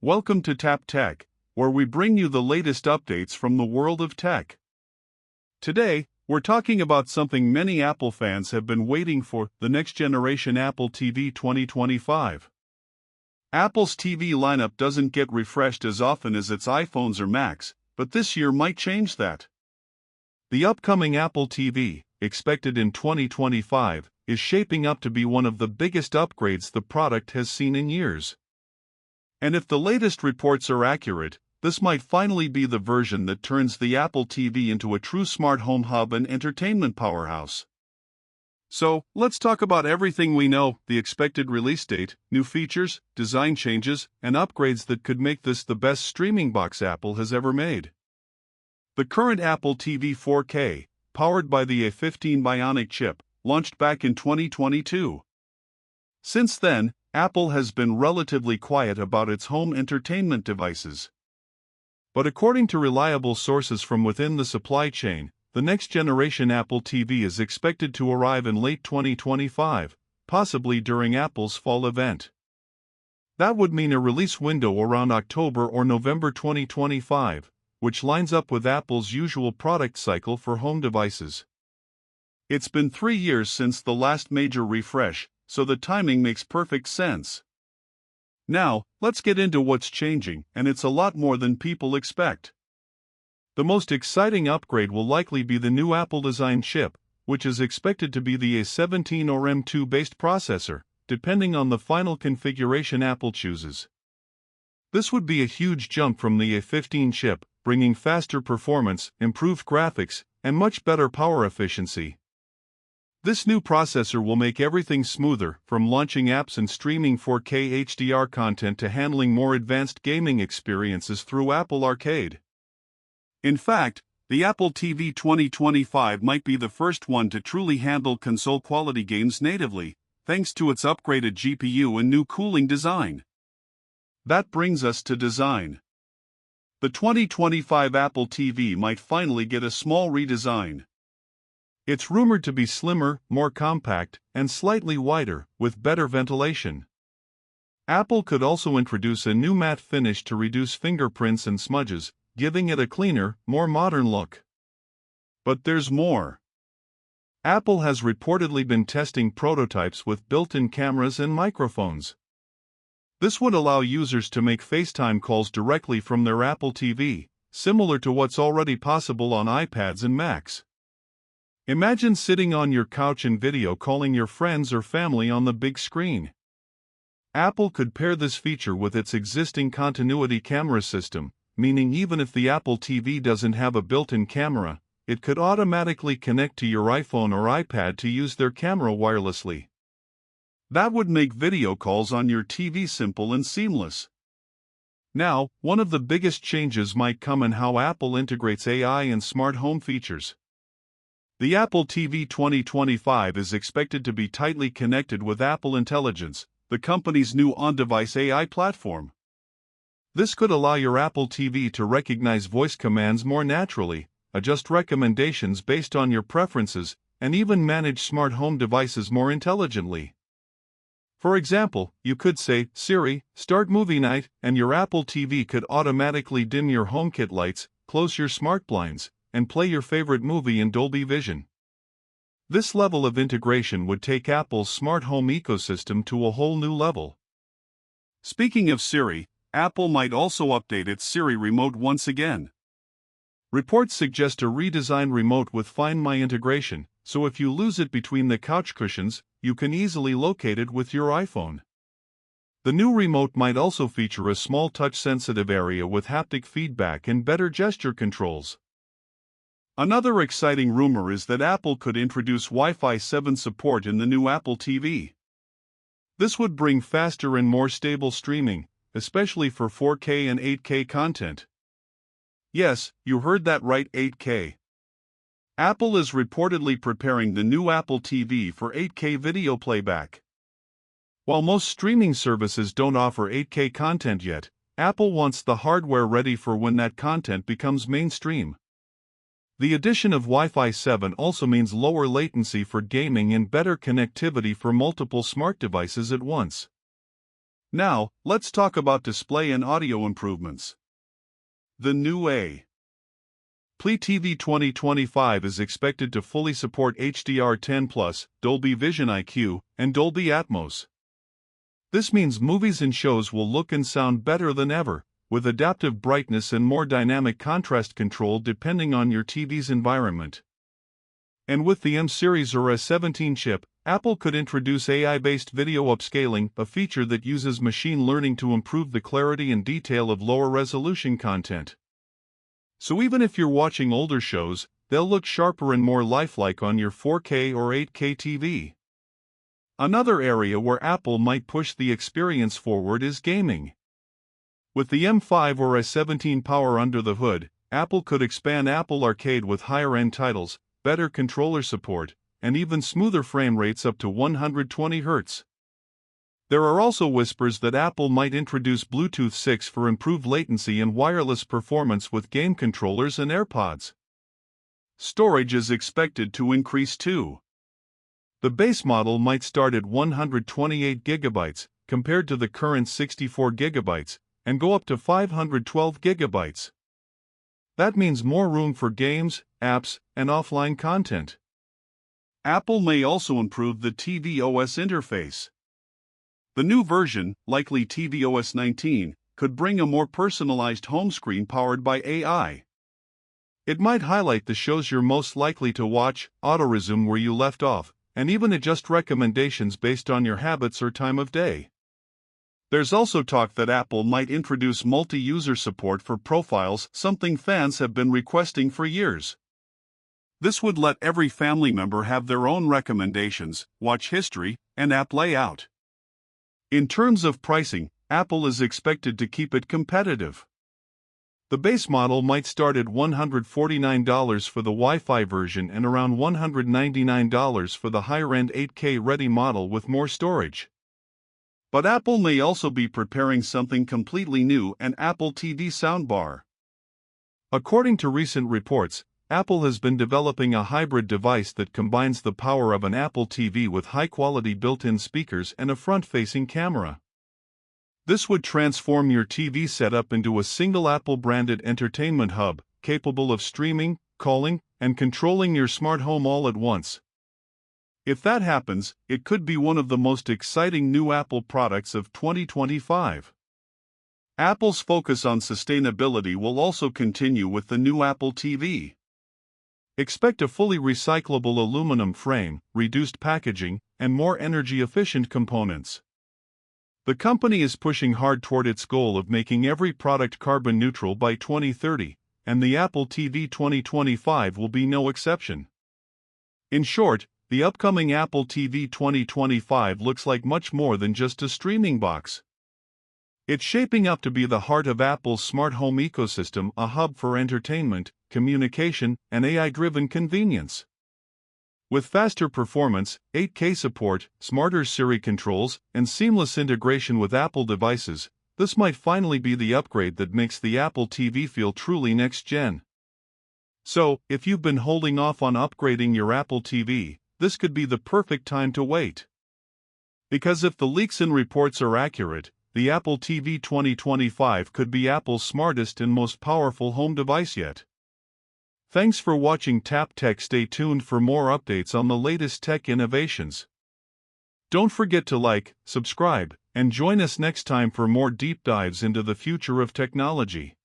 Welcome to Tap Tech, where we bring you the latest updates from the world of tech. Today, we're talking about something many Apple fans have been waiting for: the next generation Apple TV 2025. Apple's TV lineup doesn't get refreshed as often as its iPhones or Macs, but this year might change that. The upcoming Apple TV, expected in 2025, is shaping up to be one of the biggest upgrades the product has seen in years. And if the latest reports are accurate, this might finally be the version that turns the Apple TV into a true smart home hub and entertainment powerhouse. So, let's talk about everything we know: the expected release date, new features, design changes, and upgrades that could make this the best streaming box Apple has ever made. The current Apple TV 4K, powered by the A15 Bionic chip, launched back in 2022. Since then, Apple has been relatively quiet about its home entertainment devices. But according to reliable sources from within the supply chain, the next generation Apple TV is expected to arrive in late 2025, possibly during Apple's fall event. That would mean a release window around October or November 2025, which lines up with Apple's usual product cycle for home devices. It's been 3 years since the last major refresh, so the timing makes perfect sense. Now, let's get into what's changing, and it's a lot more than people expect. The most exciting upgrade will likely be the new Apple-designed chip, which is expected to be the A17 or M2-based processor, depending on the final configuration Apple chooses. This would be a huge jump from the A15 chip, bringing faster performance, improved graphics, and much better power efficiency. This new processor will make everything smoother, from launching apps and streaming 4K HDR content to handling more advanced gaming experiences through Apple Arcade. In fact, the Apple TV 2025 might be the first one to truly handle console-quality games natively, thanks to its upgraded GPU and new cooling design. That brings us to design. The 2025 Apple TV might finally get a small redesign. It's rumored to be slimmer, more compact, and slightly wider, with better ventilation. Apple could also introduce a new matte finish to reduce fingerprints and smudges, giving it a cleaner, more modern look. But there's more. Apple has reportedly been testing prototypes with built-in cameras and microphones. This would allow users to make FaceTime calls directly from their Apple TV, similar to what's already possible on iPads and Macs. Imagine sitting on your couch and video calling your friends or family on the big screen. Apple could pair this feature with its existing continuity camera system, meaning even if the Apple TV doesn't have a built-in camera, it could automatically connect to your iPhone or iPad to use their camera wirelessly. That would make video calls on your TV simple and seamless. Now, one of the biggest changes might come in how Apple integrates AI and smart home features. The Apple TV 2025 is expected to be tightly connected with Apple Intelligence, the company's new on-device AI platform. This could allow your Apple TV to recognize voice commands more naturally, adjust recommendations based on your preferences, and even manage smart home devices more intelligently. For example, you could say, "Siri, start movie night," and your Apple TV could automatically dim your HomeKit lights, close your smart blinds, and play your favorite movie in Dolby Vision. This level of integration would take Apple's smart home ecosystem to a whole new level. Speaking of Siri, Apple might also update its Siri remote once again. Reports suggest a redesigned remote with Find My integration, so if you lose it between the couch cushions, you can easily locate it with your iPhone. The new remote might also feature a small touch-sensitive area with haptic feedback and better gesture controls. Another exciting rumor is that Apple could introduce Wi-Fi 7 support in the new Apple TV. This would bring faster and more stable streaming, especially for 4K and 8K content. Yes, you heard that right, 8K. Apple is reportedly preparing the new Apple TV for 8K video playback. While most streaming services don't offer 8K content yet, Apple wants the hardware ready for when that content becomes mainstream. The addition of Wi-Fi 7 also means lower latency for gaming and better connectivity for multiple smart devices at once. Now, let's talk about display and audio improvements. The new A17 TV 2025 is expected to fully support HDR10+, Dolby Vision IQ, and Dolby Atmos. This means movies and shows will look and sound better than ever, with adaptive brightness and more dynamic contrast control depending on your TV's environment. And with the M series or A17 chip, Apple could introduce AI-based video upscaling, a feature that uses machine learning to improve the clarity and detail of lower-resolution content. So even if you're watching older shows, they'll look sharper and more lifelike on your 4K or 8K TV. Another area where Apple might push the experience forward is gaming. With the M5 or A17 power under the hood, Apple could expand Apple Arcade with higher-end titles, better controller support, and even smoother frame rates up to 120 Hz. There are also whispers that Apple might introduce Bluetooth 6 for improved latency and wireless performance with game controllers and AirPods. Storage is expected to increase too. The base model might start at 128 GB, compared to the current 64 GB, and go up to 512 GB. That means more room for games, apps, and offline content. Apple may also improve the tvOS interface. The new version, likely tvOS 19, could bring a more personalized home screen powered by AI. It might highlight the shows you're most likely to watch, auto-resume where you left off, and even adjust recommendations based on your habits or time of day. There's also talk that Apple might introduce multi-user support for profiles, something fans have been requesting for years. This would let every family member have their own recommendations, watch history, and app layout. In terms of pricing, Apple is expected to keep it competitive. The base model might start at $149 for the Wi-Fi version and around $199 for the higher-end 8K-ready model with more storage. But Apple may also be preparing something completely new: an Apple TV Soundbar. According to recent reports, Apple has been developing a hybrid device that combines the power of an Apple TV with high-quality built-in speakers and a front-facing camera. This would transform your TV setup into a single Apple-branded entertainment hub, capable of streaming, calling, and controlling your smart home all at once. If that happens, it could be one of the most exciting new Apple products of 2025. Apple's focus on sustainability will also continue with the new Apple TV. Expect a fully recyclable aluminum frame, reduced packaging, and more energy-efficient components. The company is pushing hard toward its goal of making every product carbon neutral by 2030, and the Apple TV 2025 will be no exception. In short, the upcoming Apple TV 2025 looks like much more than just a streaming box. It's shaping up to be the heart of Apple's smart home ecosystem, a hub for entertainment, communication, and AI-driven convenience. With faster performance, 8K support, smarter Siri controls, and seamless integration with Apple devices, this might finally be the upgrade that makes the Apple TV feel truly next-gen. So, if you've been holding off on upgrading your Apple TV, this could be the perfect time to wait. Because if the leaks and reports are accurate, the Apple TV 2025 could be Apple's smartest and most powerful home device yet. Thanks for watching Tap Tech. Stay tuned for more updates on the latest tech innovations. Don't forget to like, subscribe, and join us next time for more deep dives into the future of technology.